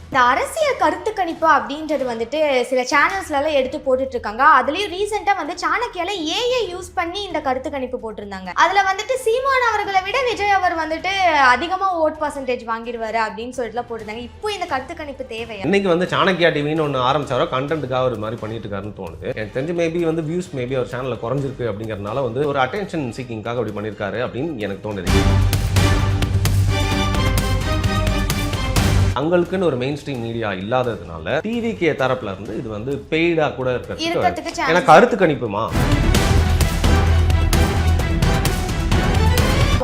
இந்த அரசியல் கருத்து கணிப்பு அப்படின்றது வந்துட்டு சில சேனல்ஸ்லாம் எடுத்து போட்டுட்டு இருக்காங்க. அதுலயும் ரீசெண்டா வந்து சாணக்கியால ஏஐ யூஸ் பண்ணி இந்த கருத்து கணிப்பு போட்டிருந்தாங்க. அதுல வந்துட்டு சீமான் அவர்களை விட விஜய் அவர் வந்துட்டு அதிகமா ஓட் பர்சன்டேஜ் வாங்கிடுவாரு அப்படின்னு சொல்லிட்டு போட்டிருந்தாங்க. இப்போ இந்த கருத்து கணிப்பு தேவையா? இன்னைக்கு வந்து சாணக்கியா டிவின்னு ஒன்று ஆரம்பிச்சாரோ கண்டென்ட்டுக்காக ஒரு மாதிரி பண்ணிட்டு இருக்காருன்னு தோணுது. எனக்கு தெரிஞ்சு மேபி வந்து வியூஸ் மேபி அவர் சேனலில் குறைஞ்சிருக்கு அப்படிங்கிறதுனால வந்து ஒரு அட்டென்ஷன் சீக்கிங்காக அப்படி பண்ணியிருக்காரு அப்படின்னு எனக்கு தோணுது. தங்களுக்குன்னு ஒரு மெயின் ஸ்ட்ரீம் மீடியா இல்லாததுனால டிவிகே தரப்புல இருந்து இது வந்து பெய்டா கூட இருக்கிறதுக்கு எனக்கு கருத்து கணிப்புமா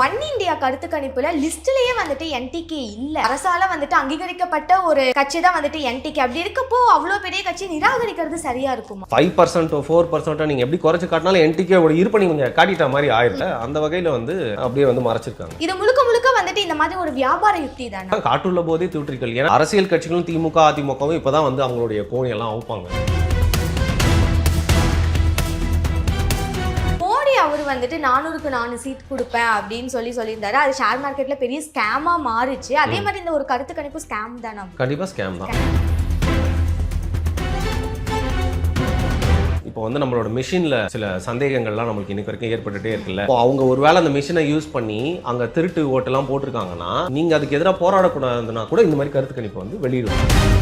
ஒன் இந்தியா கருத்து கணிப்புல லிஸ்ட்லயே வந்துட்டு என்டிகே இல்ல. அரசால வந்துட்டு அங்கீகரிக்கப்பட்ட ஒரு கட்சி தான் வந்துட்டு என்டிகே. அப்படி இருக்கப்போ அவ்வளவு பெரிய கட்சி நிராகரிக்கிறது சரியா இருக்குமா? 5% 4% நீங்க எப்படி குறைச்சு காட்டினாலும் என்டிகேவோட இருப்பை நீங்க கொஞ்சம் காட்டிட்ட மாதிரி ஆயிடுல. அந்த வகையில வந்து அப்படியே வந்து மறைச்சிருக்காங்க. இது முழுக்க முழுக்க வந்துட்டு இந்த மாதிரி ஒரு வியாபார யுக்தி தானே. காட்டுள்ள போதே தூற்றிக்கல். ஏன்னா அரசியல் கட்சிகளும் திமுக அதிமுகவும் இப்பதான் வந்து அவங்களுடைய கோணியெல்லாம் அவுப்பாங்க. அவர் வந்துட்டு 400க்கு 4 சீட் கொடுப்பேன் அப்படின்னு சொல்லியிருந்தாரு. அது ஷேர் மார்க்கெட்ல பெரிய ஸ்கேமா மாறிச்சு. அதே மாதிரி இந்த ஒரு கருத்து கணிப்பு ஸ்கேம் தானே? கண்டிப்பா ஸ்கேம் தான். இப்போ வந்து நம்மளோட மிஷின்ல சில சந்தேகங்கள்லாம் நம்மளுக்கு இன்னைக்கு வரைக்கும் ஏற்பட்டுட்டே இருக்குல்ல. அவங்க ஒருவேளை அந்த மிஷினை யூஸ் பண்ணி அங்க திருட்டு ஓட்டெல்லாம் போட்டிருக்காங்கன்னா நீங்க அதுக்கு எதிராக போராடக்கூடாதுன்னா கூட இந்த மாதிரி கருத்து கணிப்பு வந்து வெளியிடுவாங்க.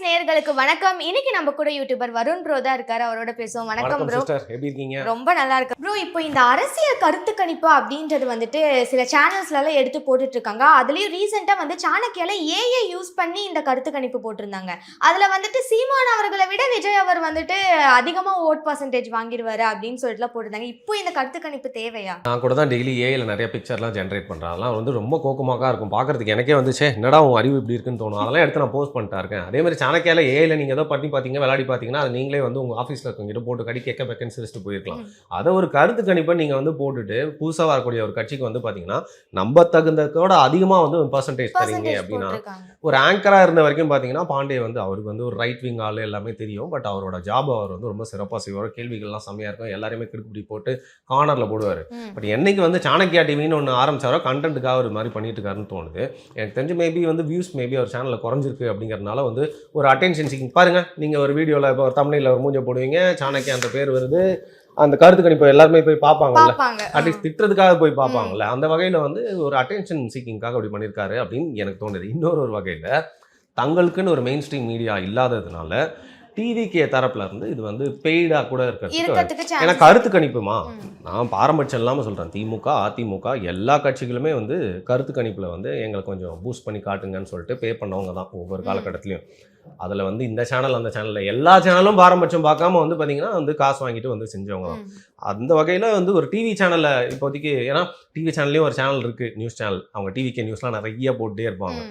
நேயர்களுக்கு வணக்கம். இன்னைக்கு நம்ம கூட யூடியூபர் வருண் ப்ரோ தான் இருக்காரு. அவரோட பேசுவோம். வணக்கம் ப்ரோ. எப்படி இருக்கீங்க? ரொம்ப நல்லா இருக்கு ப்ரோ. இப்போ இந்த அரசியல் கருத்து கணிப்பு அப்படின்றது வந்துட்டு சில சேனல்ஸ்லாம் எடுத்து போட்டுட்டு இருக்காங்க. அதுலயும் ரீசெண்டா வந்து சாணக்கியால ஏஐ யூஸ் பண்ணி இந்த கருத்து கணிப்பு போட்டிருந்தாங்க. அதுல வந்துட்டு சீமான் அவர்களை விட விஜய் அவர் வந்துட்டு அதிகமா ஓட் பர்சன்டேஜ் வாங்கிடுவாரு அப்படின்னு சொல்லிட்டு போட்டிருந்தாங்க. இப்போ இந்த கருத்து கணிப்பு தேவையா? நான் கூட தான் டெய்லி ஏஐல நிறைய பிக்சர்லாம் ஜென்ரேட் பண்றேன். அதெல்லாம் வந்து ரொம்ப கோக்கமாக இருக்கும் பார்க்கறதுக்கு. எனக்கே வந்து என்னடா உன் அறிவு இப்படி இருக்குன்னு தோணும். அதெல்லாம் எடுத்து நான் போஸ்ட் பண்ணிட்டா இருக்கேன். அதே மாதிரி சாணக்கியால ஏஐல நீங்க ஏதோ பண்ணி பார்த்தீங்க விளையாடி பார்த்தீங்கன்னா அது நீங்களே வந்து உங்க ஆஃபீஸ்ல இருக்கவங்க போட்டு கடி கேட்க வேகன்சி லிஸ்ட் போயிருக்கலாம். அதை ஒரு கருத்து கணிப்பை நீங்க வந்து போட்டுட்டு புதுசாக வரக்கூடிய ஒரு கட்சிக்கு வந்து பார்த்தீங்கன்னா நம்ப தகுந்ததோட அதிகமாக வந்து பர்சன்டேஜ் தரீங்க அப்படின்னா ஒரு ஆங்கரா இருந்த வரைக்கும் பார்த்தீங்கன்னா பாண்டே வந்து அவருக்கு வந்து ஒரு ரைட் விங் ஆளு எல்லாமே தெரியும். பட் அவரோட ஜாப் அவர் வந்து ரொம்ப சிறப்பாக செய்வார். கேள்விகள்லாம் செம்மையா இருக்கும். எல்லாருமே கிடுக்குப்படி போட்டு கார்னர்ல போடுவார். பட் என்னைக்கு வந்து சாணக்கியா டிவின்னு ஒன்று ஆரம்பிச்சாரோ கண்டென்ட்டுக்காக ஒரு மாதிரி பண்ணிட்டு இருக்காருன்னு தோணுது. எனக்கு தெரிஞ்சு மேபி வந்து வியூஸ் மேபி அவர் சேனலில் குறைஞ்சிருக்கு அப்படிங்கிறதுனால வந்து ஒரு அட்டென்ஷன் சீக்கிங். பாருங்க நீங்க ஒரு வீடியோவில் இப்போ ஒரு தமிழில் ஒரு மூஞ்ச போடுவீங்க, சாணக்கியா அந்த பேர் வருது, அந்த கருத்து கணிப்பு எல்லாருமே போய் பார்ப்பாங்கல்ல, அட்லீஸ்ட் திட்டுறதுக்காக போய் பார்ப்பாங்கல்ல. அந்த வகையில் வந்து ஒரு அட்டென்ஷன் சீக்கிங்காக அப்படி பண்ணியிருக்காரு அப்படின்னு எனக்கு தோணுது. இன்னொரு வகையில் தங்களுக்குன்னு ஒரு மெயின் ஸ்ட்ரீம் மீடியா இல்லாததுனால டிவிகே தரப்புல இருந்து இது வந்து பெய்டா கூட இருக்கிறதுக்கு எனக்கு கருத்து கணிப்புமா. நான் பாரபட்சம் இல்லாமல் சொல்கிறேன். திமுக அதிமுக எல்லா கட்சிகளுமே வந்து கருத்து கணிப்பில் வந்து எங்களை கொஞ்சம் பூஸ்ட் பண்ணி காட்டுங்கன்னு சொல்லிட்டு பே பண்ணவங்க தான் ஒவ்வொரு காலகட்டத்திலையும். அதில் வந்து இந்த சேனல் அந்த சேனலில் எல்லா சேனலும் பாரபட்சம் பார்க்காம வந்து பார்த்தீங்கன்னா வந்து காசு வாங்கிட்டு வந்து செஞ்சவங்க தான். அந்த வகையில் வந்து ஒரு டிவி சேனலில் இப்போதைக்கு, ஏன்னா டிவி சேனல்லையும் ஒரு சேனல் இருக்குது, நியூஸ் சேனல். அவங்க டிவிகே நியூஸ்லாம் நிறைய போட்டுட்டே இருப்பாங்க.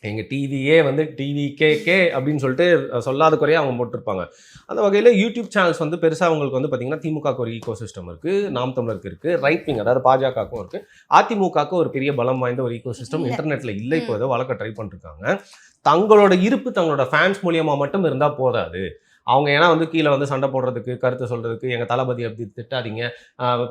எங்கள் டிவியே வந்து டிவிகே அப்படின்னு சொல்லிட்டு சொல்லாத குறையாக அவங்க போட்டிருப்பாங்க. அந்த வகையில் யூடியூப் சேனல்ஸ் வந்து பெருசாக அவங்களுக்கு வந்து பார்த்திங்கன்னா திமுகவுக்கு ஒரு ஈகோ சிஸ்டம் இருக்குது, நாம் தமிழருக்கு இருக்குது, ரைட் விங் அதாவது பாஜகவுக்கும் இருக்குது, அதிமுகவுக்கு ஒரு பெரிய பலம் வாய்ந்த ஒரு ஈகோ சிஸ்டம் இன்டர்நெட்டில் இல்லை. இப்போ ஏதோ வழக்க ட்ரை பண்ணிருக்காங்க. தங்களோட இருப்பு தங்களோட ஃபேன்ஸ் மூலியமாக மட்டும் இருந்தால் போதாது. அவங்க ஏன்னா வந்து கீழே வந்து சண்டை போடுறதுக்கு, கருத்து சொல்கிறதுக்கு, எங்கள் தளபதி அப்படி திட்டாதீங்க,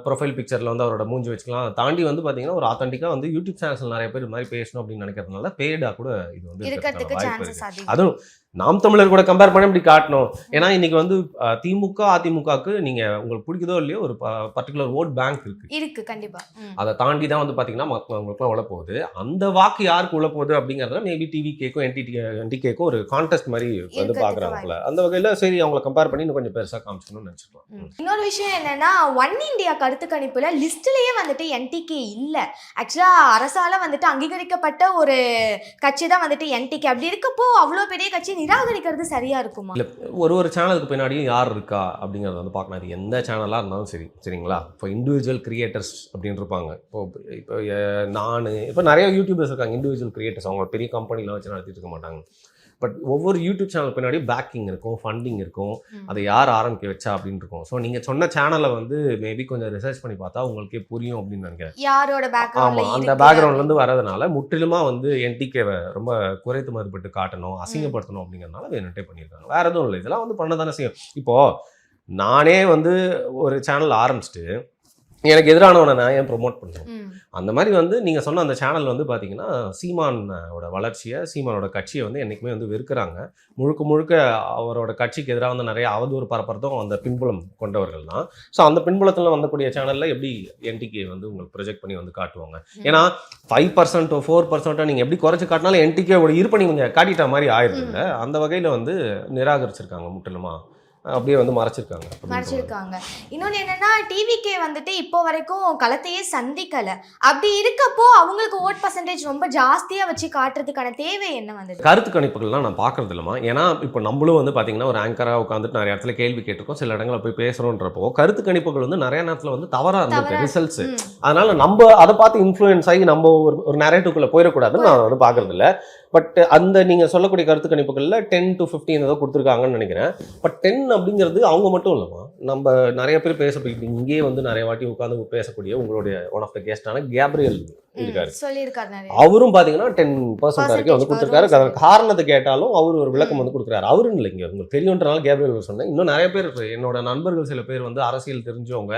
ப்ரொஃபைல் பிக்சரில் வந்து அவரோட மூஞ்சி வச்சுக்கலாம், அதை தாண்டி வந்து பார்த்தீங்கன்னா ஒரு ஆத்தென்டிக்காக வந்து யூடியூப் சேனல்ஸில் நிறைய பேர் இது மாதிரி பேசணும் அப்படின்னு நினைக்கிறதுனால பெய்டாக கூட இது வந்து வாய்ப்பு இருக்குது. அதுவும் நாம் தமிழர் கூட கம்பேர் பண்ணி இப்படி காட்டணும். ஏன்னா இன்னைக்கு வந்து திமுக அதிமுகவுக்கு நீங்க உங்களுக்கு பிடிக்குதோ இல்லையோ ஒரு பர்டிகுலர் ஓட் பேங்க் இருக்கு கண்டிப்பா. அதை தாண்டி தான் வந்து பாத்தீங்கன்னா உங்களுக்குலாம் உள்ள போகுது. அந்த வாக்கு யாருக்கு உள்ள போகுது அப்படிங்கறத மேபி டிவி கேக்கும் என்டிகேக்கும் ஒரு கான்டெஸ்ட் மாதிரி வந்து பாக்குறாங்க. அந்த வகையில சரி அவங்களை கம்பேர் பண்ணி இன்னும் கொஞ்சம் பெருசா காமிச்சணும்னு நினைச்சிருக்கோம். இன்னொரு விஷயம் என்னன்னா ஒன் இந்தியா கருத்து கணிப்புல லிஸ்ட்லயே வந்துட்டு என்டிகே இல்ல. ஆக்சுவலா அரசால வந்துட்டு அங்கீகரிக்கப்பட்ட ஒரு கட்சி தான் வந்துட்டு என்டிகே. அப்படி இருக்கப்போ அவ்வளவு பெரிய கட்சி நிராகரிக்கிறது சரியா இருக்குமா? இல்ல ஒரு சேனலுக்கு பின்னாடி யார் இருக்கா அப்படிங்கறத வந்து பார்க்கணும். அது எந்த சேனலா இருந்தாலும் சரி, சரிங்களா? இப்போ இண்டிவிஜுவல் கிரியேட்டர்ஸ் அப்படின்னு இருப்பாங்க. இப்போ நான் இப்போ நிறைய யூடியூபர்ஸ் இருக்காங்க இண்டிவிஜுவல் கிரியேட்டர்ஸ். அவங்க பெரிய கம்பெனிலாம் வச்சு நடத்திட்டு இருக்க மாட்டாங்க. பட் ஒவ்வொரு யூடியூப் சேனல் பின்னாடி பேக்கிங் இருக்கும், ஃபண்டிங் இருக்கும், அதை யார் ஆரம்பிக்க வச்சா அப்படின்னு இருக்கும். ஸோ நீங்கள் சொன்ன சேனலை வந்து மேபி கொஞ்சம் ரிசர்ச் பண்ணி பார்த்தா உங்களுக்கே புரியும் அப்படின்னு நினைக்கிறேன். யாரோட பேக்ரவுண்ட்? ஆமாம், அந்த பேக்ரவுண்ட்லேருந்து வரதுனால முற்றிலுமாக வந்து என்டிகேவை ரொம்ப குறைத்து மறுபட்டு காட்டணும், அசிங்கப்படுத்தணும் அப்படிங்கிறதுனால வேணுட்டே பண்ணியிருக்காங்க. வேறு எதுவும் இல்லை. இதெல்லாம் வந்து பண்ண தானே செய்யும். இப்போது நானே வந்து ஒரு சேனல் ஆரம்பிச்சுட்டு எனக்கு எதிரானவனை நான் ஏன் ப்ரொமோட் பண்ணுறேன். ம். அந்த மாதிரி வந்து நீங்கள் சொன்ன அந்த சேனல் வந்து பார்த்தீங்கன்னா சீமானோட வளர்ச்சியை, சீமானோட கட்சியை வந்து என்றைக்குமே வந்து வெறுக்கிறாங்க. முழுக்க முழுக்க அவரோட கட்சிக்கு எதிராக வந்து நிறைய அவதூறு பரப்புறதும் அந்த பின்புலம் கொண்டவர்கள் தான். ஸோ அந்த பின்புலத்தில் வந்தக்கூடிய சேனலில் எப்படி என்டிகே வந்து உங்களுக்கு ப்ரொஜெக்ட் பண்ணி வந்து காட்டுவாங்க? ஏன்னா 5% 4% நீங்கள் எப்படி குறைச்சி காட்டினாலும் என்டிகேவோட இருப்பை நீங்கள் காட்டிட்ட மாதிரி ஆயிடுதுங்க. அந்த வகையில் வந்து நிராகரிச்சிருக்காங்க முற்றிலுமா, அப்படியே வந்து மறைச்சிருக்காங்க. இன்னொன்று என்னன்னா, டிவிகே வந்துட்டு இப்போ வரைக்கும் களத்தையே சந்திக்கல. அப்படி இருக்கப்போ அவங்களுக்கு ஓட் பர்சன்டேஜ் ரொம்ப ஜாஸ்தியா வச்சு காட்டுறதுக்கான தேவை என்ன வந்தது? கருத்து கணிப்புகள்லாம் நான் பார்க்கறது இல்லைம்மா. ஏன்னா இப்போ நம்மளும் வந்து பார்த்தீங்கன்னா ஒரு ஆங்கராக உட்காந்துட்டு நிறைய இடத்துல கேள்வி கேட்டிருக்கோம், சில இடங்களில் போய் பேசுகிறோன்றப்போ கருத்து கணிப்புகள் வந்து நிறைய நேரத்தில் வந்து தவறாக இருந்திருக்கு ரிசல்ட்ஸ். அதனால நம்ம அதை பார்த்து இன்ஃப்ளூயன்ஸ் ஆகி நம்ம ஒரு நேரேட்டிவ்க்குள்ளே போயிடக்கூடாதுன்னு நான் வந்து பார்க்கறது இல்லை. பட் அந்த நீங்கள் சொல்லக்கூடிய கருத்து கணிப்புகளில் 10 to 15 ஏதோ கொடுத்துருக்காங்கன்னு நினைக்கிறேன். பட் 10 அப்படிங்கிறது அவங்க மட்டும் இல்லைம்மா, நம்ம நிறைய பேர் இங்கேயே வந்து நிறைய வாட்டி உட்காந்து பேசக்கூடிய உங்களுடைய ஒன் ஆஃப் த கெஸ்டான கேப்ரியல் இருக்காரு, அவரும் பார்த்தீங்கன்னா 10% வரைக்கும் வந்து கொடுத்துருக்காரு. காரணத்தை கேட்டாலும் அவர் ஒரு விளக்கம் வந்து கொடுக்குறாரு. அவரும் இல்லைங்க, உங்களுக்கு தெரியுன்றனால கேப்ரியல் சொன்னேன். இன்னும் நிறைய பேர் என்னோட நண்பர்கள் சில பேர் வந்து அரசியல் தெரிஞ்சவங்க,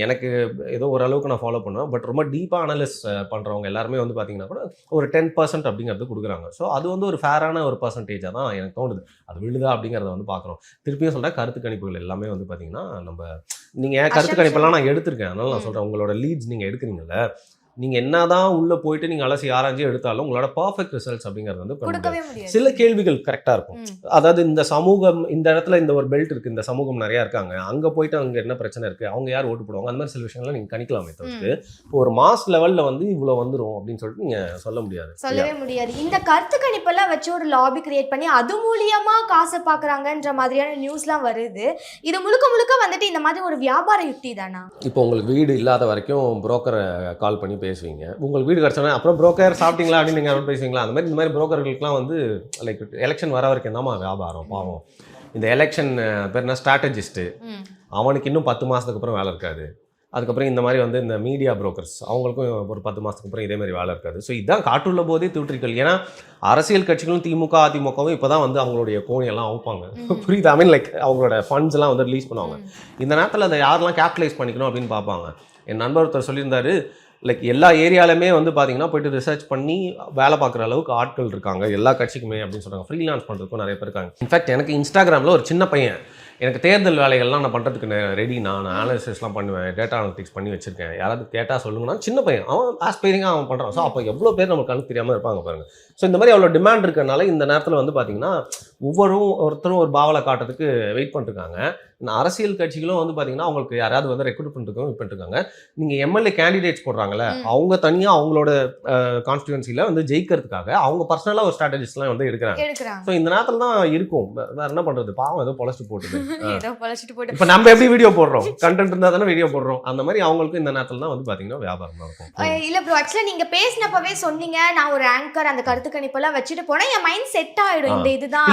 எனக்கு ஏதோ ஓரளவுக்கு நான் ஃபாலோ பண்ணுவேன், பட் ரொம்ப டீப்பாக அனலைஸ் பண்ணுறவங்க எல்லாருமே வந்து பார்த்தீங்கன்னா கூட ஒரு 10% அப்படிங்கிறது கொடுக்குறாங்க. ஸோ அது வந்து ஒரு ஃபேரான ஒரு பர்சன்டேஜாக தான் எனக்கு தோணுது. அது விழுதா அப்படிங்கிறத வந்து பார்க்குறோம். திருப்பியும் சொல்கிறேன், கருத்து கணிப்புகள் எல்லாமே வந்து பார்த்தீங்கன்னா நீங்கள் கருத்து கணிப்பெல்லாம் நான் எடுத்திருக்கேன். அதனால நான் சொல்கிறேன், உங்களோட லீட்ஸ் நீங்கள் எடுக்கிறீங்கல்ல, நீங்கள் என்னதான் உள்ளே போயிட்டு நீங்கள் அலசி ஆராய்ச்சி எடுத்தாலும் உங்களோட பர்ஃபெக்ட் ரிசல்ட்ஸ் அப்படிங்கிறது வந்து சில கேள்விகள் கரெக்டாக இருக்கும். அதாவது இந்த சமூகம், இந்த இடத்துல இந்த ஒரு பெல்ட் இருக்குது, இந்த சமூகம் நிறையா இருக்காங்க, அங்கே போயிட்டு அங்கே என்ன பிரச்சனை இருக்குது, அவங்க யார் ஓட்டு போடுவாங்க, அந்த மாதிரி சில விஷயங்கள்லாம் நீங்கள் கணிக்கலாமே தவிர்த்து இப்போ ஒரு மாஸ் லெவலில் வந்து இவ்வளோ வந்துடும் அப்படின்னு சொல்லிட்டு நீங்கள் சொல்லவே முடியாது. இந்த கருத்து கணிப்பெல்லாம் வச்சு ஒரு லாபி கிரியேட் பண்ணி அது மூலியமா காசை பார்க்குறாங்கன்ற மாதிரியான நியூஸ்லாம் வருது. இது முழுக்க முழுக்க வந்துட்டு இந்த மாதிரி ஒரு வியாபார யுக்தி தானா? இப்போ உங்களுக்கு வீடு இல்லாத வரைக்கும் புரோக்கரை கால் பண்ணி பேசுவீங்க, உங்களுக்கு வீடு கிடச்சோன்னா அப்புறம் புரோக்கர் சாப்பிட்டீங்களா அப்படின்னு நீங்கள் பேசுவீங்களா? அந்த மாதிரி புரோக்கர்களுக்குலாம் வந்து லைக் எலெக்ஷன் வர வரைக்கும் தான்மா வியாபாரம். பாவம், இந்த எலெக்ஷன் பேர் என்ன, ஸ்ட்ராட்டஜிஸ்ட்டு, அவனுக்கு இன்னும் 10 மாதத்துக்கு அப்புறம் வேலை இருக்காது. அதுக்கப்புறம் இந்த மாதிரி வந்து இந்த மீடியா புரோக்கர்ஸ், அவங்களுக்கும் ஒரு 10 மாதத்துக்கு அப்புறம் இதே மாதிரி வேலை இருக்காது. ஸோ இதுதான் காட்டுள்ள போதே தூற்றிகள். ஏன்னா அரசியல் கட்சிகளும் திமுக அதிமுகவும் இப்போ தான் வந்து அவங்களுடைய கோணியெல்லாம் அவுப்பாங்க, புரியுது? ஐ மீன் லைக் அவங்களோட ஃபண்ட்ஸ் எல்லாம் வந்து ரிலீஸ் பண்ணுவாங்க. இந்த நேரத்தில் அதை யாரெல்லாம் கேபிட்டலைஸ் பண்ணிக்கணும் அப்படின்னு பார்ப்பாங்க. என் நண்பர் ஒருத்தர் சொல்லியிருந்தாரு, லைக் எல்லா ஏரியாலுமே வந்து பார்த்தீங்கன்னா போய்ட்டு ரிசர்ச் பண்ணி வேலை பார்க்குற அளவுக்கு ஆட்கள் இருக்காங்க எல்லா கட்சிக்குமே அப்படின்னு சொல்கிறாங்க. ஃப்ரீலான்ஸ் பண்ணுறதுக்கும் நிறைய பேர் இருக்காங்க. இன்ஃபேக்ட் எனக்கு இன்ஸ்டாகிராமில் ஒரு சின்ன பையன், எனக்கு தேர்தல் வேலைகள்லாம் நான் பண்ணுறதுக்கு ரெடி, நான் அனாலிசிஸ்லாம் பண்ணுவேன், டேட்டா அனலிட்டிக்ஸ் பண்ணி வச்சுருக்கேன், யாராவது கேட்டால் சொல்லுங்கன்னா, சின்ன பையன் அவன் ஆஸ்பைரிங்காக அவன் பண்ணுறான். ஸோ அப்போ எவ்வளோ பேர் நமக்கு கணக்கு தெரியாமல் இருப்பாங்க பாருங்கள். ஸோ இந்த மாதிரி அவ்வளோ டிமாண்ட் இருக்கிறனால இந்த நேரத்தில் வந்து பார்த்திங்கன்னா ஒருத்தரும் ஒரு பாவலை காட்டுறதுக்கு வெயிட் பண்ணிருக்காங்க. இந்த அரசியல் கட்சிகளும் வந்து பார்த்தீங்கன்னா அவங்களுக்கு யாராவது வந்து ரெக்ரூட் பண்ணிருக்காங்க. நீங்கள் எம்எல்ஏ கேண்டிடேட்ஸ் போடுறாங்கல்ல, அவங்க தனியாக அவங்களோட கான்ஸ்டிடுவன்சியில் வந்து ஜெயிக்கிறதுக்காக அவங்க பர்சனலாக ஒரு ஸ்ட்ராட்டஜிஸ்லாம் வந்து எடுக்கிறாங்க. ஸோ இந்த நேரத்தில் தான் இருக்கும், வேறு என்ன பண்ணுறது, பாவம் ஏதோ பொழைச்சிட்டு போட்டுது. இப்போ நம்ம எப்படி வீடியோ போடுறோம், கண்டென்ட் இருந்தால் தானே வீடியோ போடுறோம், அந்த மாதிரி அவங்களுக்கு இந்த நேரத்தில் தான் வந்து பார்த்தீங்கன்னா வியாபாரமாக இருக்கும். இல்லை ப்ரோ, ஆக்சுவலாக நீங்கள் பேசினப்பவே சொன்னீங்க, நான் ஒரு ஆங்கர் அந்த கருத்து கணிப்பெல்லாம் வச்சுட்டு போனால் என் மைண்ட் செட் ஆகிடும், இந்த இதுதான்.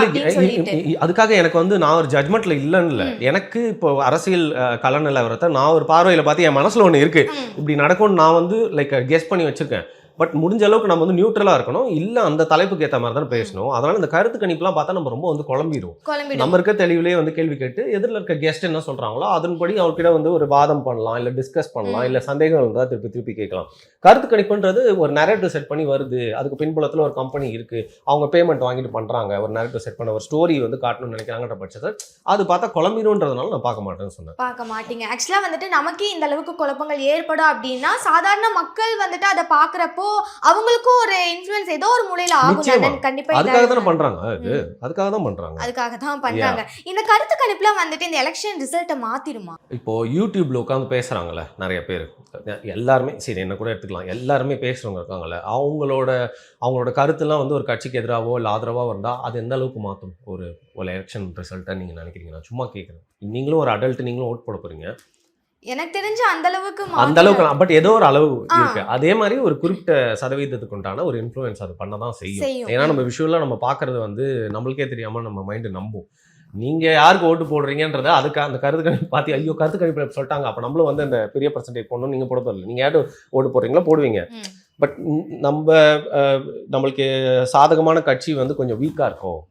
அதுக்காக எனக்கு வந்து நான் ஒரு ஜட்மெண்ட்ல இல்லைன்னு இல்லை, எனக்கு இப்போ அரசியல் கள நிலவரத்தை நான் ஒரு பார்வையில் பார்த்து என் மனசில் ஒன்று இருக்குது, இப்படி நடக்கும்னு நான் வந்து லைக் கெஸ் பண்ணி வச்சுருக்கேன். பட் முடிஞ்ச அளவுக்கு நம்ம வந்து நியூட்ரலாக இருக்கணும், இல்லை அந்த தலைப்புக்கு ஏற்ற மாதிரி தான் பேசணும். அதனால இந்த கருத்து கணிப்புலாம் பார்த்தா நம்ம ரொம்ப வந்து குழம்பிடும். நம்ம இருக்க தெளிவுலேயே வந்து கேள்வி கேட்டு எதிரில் இருக்க கெஸ்ட் என்ன சொல்கிறாங்களோ அதன்படி அவர்கிட்ட வந்து ஒரு வாதம் பண்ணலாம், இல்லை டிஸ்கஸ் பண்ணலாம், இல்லை சந்தேகம் இருந்தால் திருப்பி கேட்கலாம். கருத்து கணிப்புன்றது ஒரு நரேட்டிவ் செட் பண்ணி வருது, அதுக்கு பின்புலத்தில் ஒரு கம்பெனி இருக்குது, அவங்க பேமெண்ட் வாங்கிட்டு பண்ணுறாங்க, ஒரு நரேட்டிவ் செட் பண்ண ஒரு ஸ்டோரி வந்து காட்டணும்னு நினைக்கிறாங்கன்ற பட்சத்தை அது பார்த்தா குழம்பிடும்ன்றதுனால நான் பார்க்க மாட்டேன்னு சொன்னேன். பார்க்க மாட்டீங்க. ஆக்சுவலாக வந்துட்டு நமக்கு இந்த அளவுக்கு குழப்பங்கள் ஏற்படும் அப்படின்னா சாதாரண மக்கள் வந்துட்டு அதை பார்க்குறப்போ அவங்களுக்கும் ஒரு இன்ஃப்ளூயன்ஸ் ஏதோ ஒரு மூலையில ஆகும். கண்டிப்பா அதுக்காக தான் பண்றாங்க. அதுக்காக தான் பண்றாங்க. இந்த கருத்து கணிப்புல வந்துட்டு இந்த எலெக்ஷன் ரிசல்ட்டை மாத்திடுமா? இப்போ யூடியூப்ல உட்காந்து பேசுறாங்கல்ல நிறைய பேர், எல்லாருமே சரி என்ன கூட எடுத்துக்கலாம், எல்லாருமே பேசுறவங்க இருக்காங்கல்ல, அவங்களோட கருத்துலாம் வந்து ஒரு கட்சிக்கு எதிராகவோ இல்லை ஆதரவாக இருந்தால் அது எந்த அளவுக்கு மாற்றும் ஒரு எலெக்ஷன் ரிசல்ட்டை நீங்க நினைக்கிறீங்க? நான் சும்மா கேட்குறேன். நீங்களும் ஒரு அடல்ட், நீங்களும் ஓட் போட போறீங்க, எனக்கு தெரிஞ்ச அந்த அளவுக்கு பட் ஏதோ ஒரு அளவு இருக்கு. அதே மாதிரி ஒரு குறிப்பிட்ட சதவீதத்துக்கு உண்டான ஒரு இன்ஃப்ளூயன்ஸ் அது பண்ணதான் செய்யும். ஏன்னா நம்ம விஷுவலா நம்ம பாக்குறது வந்து நம்மளுக்கே தெரியாம நம்ம மைண்டு நம்பும். நீங்க யாருக்கு ஓட்டு போடுறீங்கன்றத அதுக்கு அந்த கருத்து கணிப்பு பார்த்து ஐயோ கருத்து கணிப்பு சொல்லிட்டாங்க, அப்ப நம்மளும் வந்து அந்த பெரிய பர்சன்டேஜ் போடணும், நீங்க போட போறீங்க, நீங்க யாரும் ஓட்டு போடுறீங்களா போடுவீங்க. பட் நம்மளுக்கு சாதகமான கட்சி வந்து கொஞ்சம் வீக்கா இருக்கும்,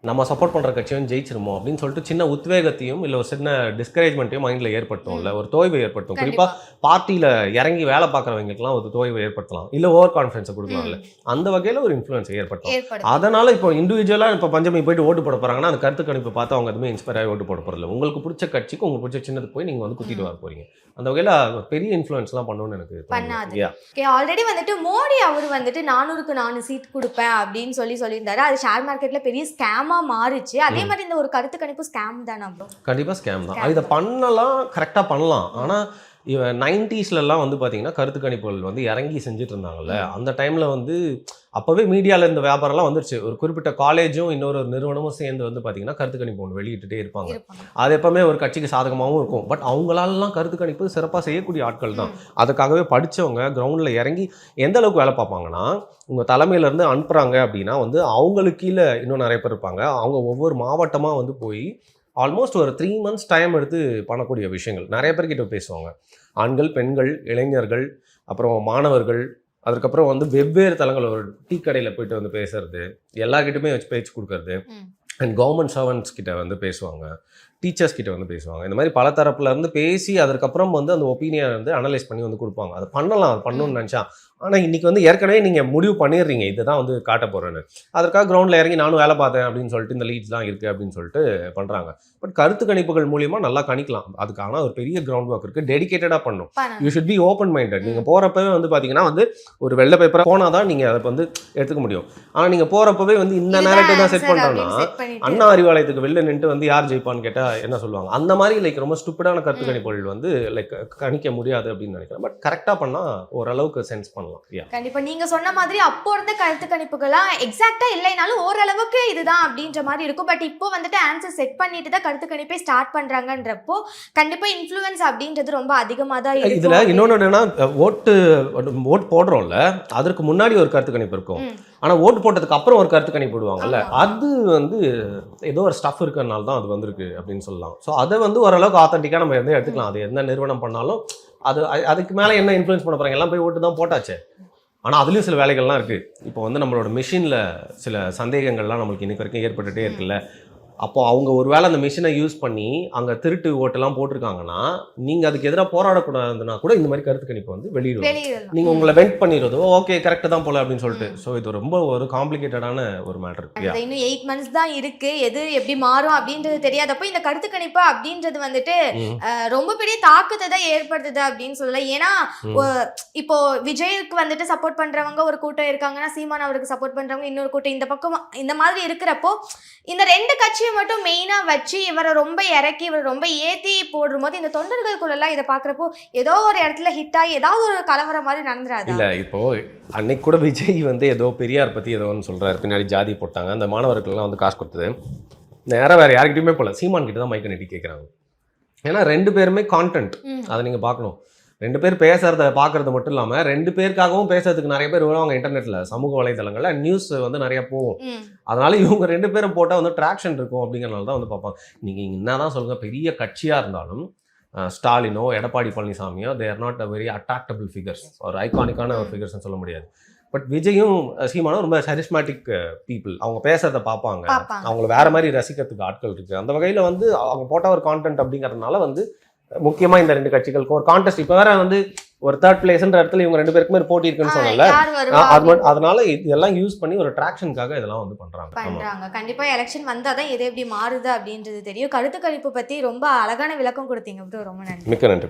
நம்ம சப்போர்ட் பண்ணுற கட்சியும் ஜெயிச்சிருமோ அப்படின்னு சொல்லிட்டு சின்ன உத்வேகத்தையும் இல்லை ஒரு சின்ன டிஸ்கரேஜ்மெண்ட்டையும் மைண்டில் ஏற்படுத்தும், இல்லை ஒரு தோய்வை ஏற்படுத்தும். குறிப்பாக பார்ட்டியில் இறங்கி வேலை பார்க்குறவங்களுக்குலாம் ஒரு தோய்வை ஏற்படுத்தலாம், இல்லை ஓவர் கான்ஃபிடன்ஸை கொடுக்கலாம்ல, அந்த வகையில் ஒரு இன்ஃப்ளூயன்ஸ் ஏற்படுத்தும். அதனால் இப்போ இண்டிவிஜுவலாக இப்போ பஞ்சமி போயிட்டு ஓட்டு போட போகிறாங்கன்னா அந்த கருத்து கணிப்பை பார்த்து அவங்க எதுவுமே இன்ஸ்பயர் ஆகி ஓட்டு போட போகிறதில்ல. உங்களுக்கு பிடிச்ச கட்சிக்கு உங்களுக்கு பிடிச்ச சின்னதுக்கு போய் நீங்கள் வந்து குத்திட்டு வர போகிறீங்க. அந்த வகையில் பெரிய இன்ஃப்ளூயன்ஸ்லாம் பண்ணணும்னு எனக்கு பண்ணாது. ஆல்ரெடி வந்துட்டு மோடி அவர் வந்துட்டு 400க்கு 4 சீட் கொடுப்பேன் அப்படின்னு சொல்லியிருந்தாரு. அது ஷேர் மார்க்கெட்ல பெரிய ஸ்கேமா மாறிச்சு. அதே மாதிரி இந்த ஒரு கருத்து கணிப்பு ஸ்கேம் தானா ப்ரோ? கண்டிப்பாக ஸ்கேம் தான். இதை பண்ணலாம், கரெக்டாக பண்ணலாம். ஆனால் 90ஸ்லாம் வந்து பார்த்தீங்கன்னா கருத்து கணிப்புகள் வந்து இறங்கி செஞ்சுட்டு இருந்தாங்கல்ல, அந்த டைமில் வந்து அப்போவே மீடியாவில் இந்த வியாபாரம்லாம் வந்துருச்சு. ஒரு குறிப்பிட்ட காலேஜும் இன்னொரு நிறுவனமும் சேர்ந்து வந்து பார்த்தீங்கன்னா கருத்து கணிப்பு ஒன்று வெளியிட்டுட்டே இருப்பாங்க. அது எப்பவுமே ஒரு கட்சிக்கு சாதகமாகவும் இருக்கும். பட் அவங்களாலாம் கருத்து கணிப்பு சிறப்பாக செய்யக்கூடிய ஆட்கள் தான். அதுக்காகவே படித்தவங்க கிரவுண்டில் இறங்கி எந்த அளவுக்கு வேலை பார்ப்பாங்கன்னா, உங்கள் தலைமையிலேருந்து அனுப்புகிறாங்க அப்படின்னா வந்து அவங்களுக்கு கீழே இன்னும் நிறைய பேர் இருப்பாங்க. அவங்க ஒவ்வொரு மாவட்டமாக வந்து போய் ஆல்மோஸ்ட் ஒரு 3 months டைம் எடுத்து பண்ணக்கூடிய விஷயங்கள். நிறைய பேர்கிட்ட பேசுவாங்க. ஆண்கள், பெண்கள், இளைஞர்கள், அப்புறம் மாணவர்கள், அதுக்கப்புறம் வந்து வெவ்வேறு தளங்கள், ஒரு டீ கடையில் போயிட்டு வந்து பேசுறது, எல்லார்கிட்டையுமே வச்சு பேச்சு கொடுக்கறது, அண்ட் கவர்மெண்ட் சர்வன்ட்ஸ் கிட்ட வந்து பேசுவாங்க, டீச்சர்ஸ் கிட்ட வந்து பேசுவாங்க. இந்த மாதிரி பல தரப்புல இருந்து பேசி அதுக்கப்புறம் வந்து அந்த ஒப்பீனியன் வந்து அனலைஸ் பண்ணி வந்து கொடுப்பாங்க. அதை பண்ணலாம், அது பண்ணணும்னு நினச்சா. ஆனால் இன்றைக்கி வந்து ஏற்கனவே நீங்கள் முடிவு பண்ணிடுறீங்க இதுதான் வந்து காட்ட போகிறேன்னு. அதற்காக கிரவுண்டில் இறங்கி நானும் வேலை பார்த்தேன் அப்படின்னு சொல்லிட்டு இந்த லீட்ஸ்லாம் இருக்குது அப்படின்னு சொல்லிட்டு பண்ணுறாங்க. பட் கருத்து கணிப்புகள் மூலியமாக நல்லா கணிக்கலாம். அதுக்கான ஒரு பெரிய கிரவுண்ட் ஒர்க் இருக்குது, டெடிகேட்டடாக பண்ணும். You should be open minded. நீங்கள் போகிறப்பவே வந்து பார்த்தீங்கன்னா வந்து ஒரு வெள்ளை பேப்பராக போனால் தான் நீங்கள் அதை வந்து எடுத்துக்க முடியும். ஆனால் நீங்கள் போகிறப்பவே வந்து இந்த நேரத்தை தான் செட் பண்ணுறோன்னா, அண்ணா அறிவாலயத்துக்கு வெளில நின்று வந்து யார் ஜெயிப்பான்னு கேட்டால் என்ன சொல்லுவாங்க? அந்த மாதிரி லைக் ரொம்ப ஸ்டூப்பிடான கருத்து கணிப்புகள் வந்து லைக் கணிக்க முடியாது அப்படின்னு நினைக்கிறேன். பட் கரெக்டாக பண்ணால் ஓரளவுக்கு சென்ஸ் பண்ணலாம். கண்டிப்பா நீங்க சொன்ன மாதிரி அப்போ இருந்த கருத்து கணிப்புகள்லாம் எக்ஸாக்டா இல்லைனாலும் ஓரளவுக்கு இதுதான் அப்படின்ற மாதிரி இருக்கும். பட் இப்போ வந்துட்டு ஆன்சர் செட் பண்ணிட்டு தான் கருத்து கணிப்பே ஸ்டார்ட் பண்றாங்கன்றப்போ கண்டிப்பா இன்ஃப்ளூயன்ஸ் அப்படின்றது ரொம்ப அதிகமா தான் இருக்கு. இதுல இன்னொன்று என்னன்னா, ஓட்டு போடுறோம்ல, அதற்கு முன்னாடி ஒரு கருத்து கணிப்பு இருக்கும். ஆனா ஓட்டு போட்டதுக்கு அப்புறம் ஒரு கருத்து கணிப்பு போடுவாங்கல்ல, அது வந்து ஏதோ ஒரு ஸ்டஃப் இருக்கிறனால தான் அது வந்திருக்கு அப்படின்னு சொல்லலாம். ஸோ அதை வந்து ஓரளவுக்கு ஆத்தென்டிக்காக நம்ம வந்து எடுத்துக்கலாம். அது எந்த நிறுவனம் பண்ணாலும் அதுக்கு மேலே என்ன இன்ஃப்ளூயன்ஸ் பண்ண போகிறாங்க, எல்லாம் போய் ஓட்டு தான் போட்டாச்சு. ஆனால் அதுலேயும் சில வேலைகள்லாம் இருக்குது. இப்போ வந்து நம்மளோட மிஷினில் சில சந்தேகங்கள்லாம் நம்மளுக்கு இன்னைக்கு வரைக்கும் ஏற்பட்டுகிட்டே இருக்குல்ல. அப்போ அவங்க ஒரு வேளை அந்த மிஷினை யூஸ் பண்ணி அங்கே திருட்டு ஓட்டெல்லாம் போட்டிருக்காங்கன்னா, நீங்கள் அதுக்கு எதிராக போராடக்கூடாதுன்னா கூட இந்த மாதிரி கருத்து கணிப்பு வந்து வெளியிடுவாங்க. நீங்கள் உங்களை வெண்ட் பண்ணிடுறதோ ஓகே கரெக்டாக தான் போல அப்படின்னு சொல்லிட்டு. ஸோ இது ரொம்ப ஒரு காம்ப்ளிகேட்டடான ஒரு மேட்டர். இன்னும் 8 months தான் இருக்கு, எது எப்படி மாறும் அப்படின்றது தெரியாதப்போ இந்த கருத்து கணிப்பு அப்படின்றது வந்துட்டு ரொம்ப பெரிய தாக்கத்தை தான் ஏற்படுத்துது அப்படின்னு சொல்லலாம். ஏன்னா இப்போ விஜய்க்கு வந்துட்டு சப்போர்ட் பண்றவங்க ஒரு கூட்டம் இருக்காங்கன்னா, சீமான் அவருக்கு சப்போர்ட் பண்றவங்க இன்னொரு கூட்டம், இந்த பக்கம் இந்த மாதிரி இருக்கிறப்போ இந்த ரெண்டு கட்சியை மட்டும் மெயினா வச்சு இவரை ரொம்ப இறக்கி இவரை ரொம்ப ஏத்தி போடும் போது இந்த தொண்டர்களுக்குள்ளெல்லாம் இதை பாக்குறப்போ ஏதோ ஒரு இடத்துல ஹிட் ஆகி ஏதாவது ஒரு கலவரம் மாதிரி நடந்துராது. இல்ல இப்போ அன்னைக்கு கூட விஜய் வந்து ஏதோ பெரியார் பத்தி ஏதோ ஒன்று சொல்றாரு, பின்னாடி ஜாதி போட்டாங்க, அந்த மாணவர்கள்லாம் வந்து காசு கொடுத்தது நேராக வேற யார்கிட்டயுமே போல, சீமான் கிட்ட தான் மைக்க நெட்டி கேட்குறாங்க. ஏன்னா 2 பேருமே கான்டென்ட், அதை நீங்க பார்க்கணும். 2 பேர் பேசுறத பார்க்கறது மட்டும் இல்லாமல் 2 பேருக்காகவும் பேசுறதுக்கு நிறைய பேர் வருவாங்க இன்டர்நெட்டில், சமூக வலைதளங்களில் நியூஸ் வந்து நிறைய போகும். அதனால இவங்க 2 பேரும் போட்டால் வந்து ட்ராக்ஷன் இருக்கும் அப்படிங்கிறனால தான் வந்து பார்ப்பாங்க. நீங்கள் என்னதான் சொல்லுங்க, பெரிய கட்சியாக இருந்தாலும் ஸ்டாலினோ எடப்பாடி பழனிசாமியோ they are not a very attractable figures, ஒரு ஐகானிக்கான ஒரு ஃபிகர்ஸ்னு சொல்ல முடியாது. பட் விஜயும் சீமானும் ரொம்ப சரிஸ்மேட்டிக் பீப்புள். அவங்க பேசுறதை பார்ப்பாங்க, அவங்கள வேற மாதிரி ரசிக்கிறதுக்கு ஆட்கள் இருக்கு. அந்த வகையில் வந்து அவங்க போட்ட ஒரு கான்டென்ட் அப்படிங்கிறதுனால வந்து முக்கியமாக இந்த 2 கட்சிகளுக்கும் ஒரு கான்டெஸ்ட். இப்போ வேற வந்து ஒரு 3rd பிளேஸ்ன்ற இடத்துல இவங்க 2 பேருக்குமே போட்டி இருக்குன்னு சொன்னல, அதனால இதெல்லாம் யூஸ் பண்ணி ஒரு ட்ராக்ஷனுக்காக இதெல்லாம் வந்து பண்றாங்க. கண்டிப்பா எலெக்ஷன் வந்தாதான் எது எப்படி மாறுது அப்படின்றது தெரியும். கருத்து கணிப்பு பத்தி ரொம்ப அழகான விளக்கம் கொடுத்தீங்க. ரொம்ப நன்றி. மிக்க நன்றி.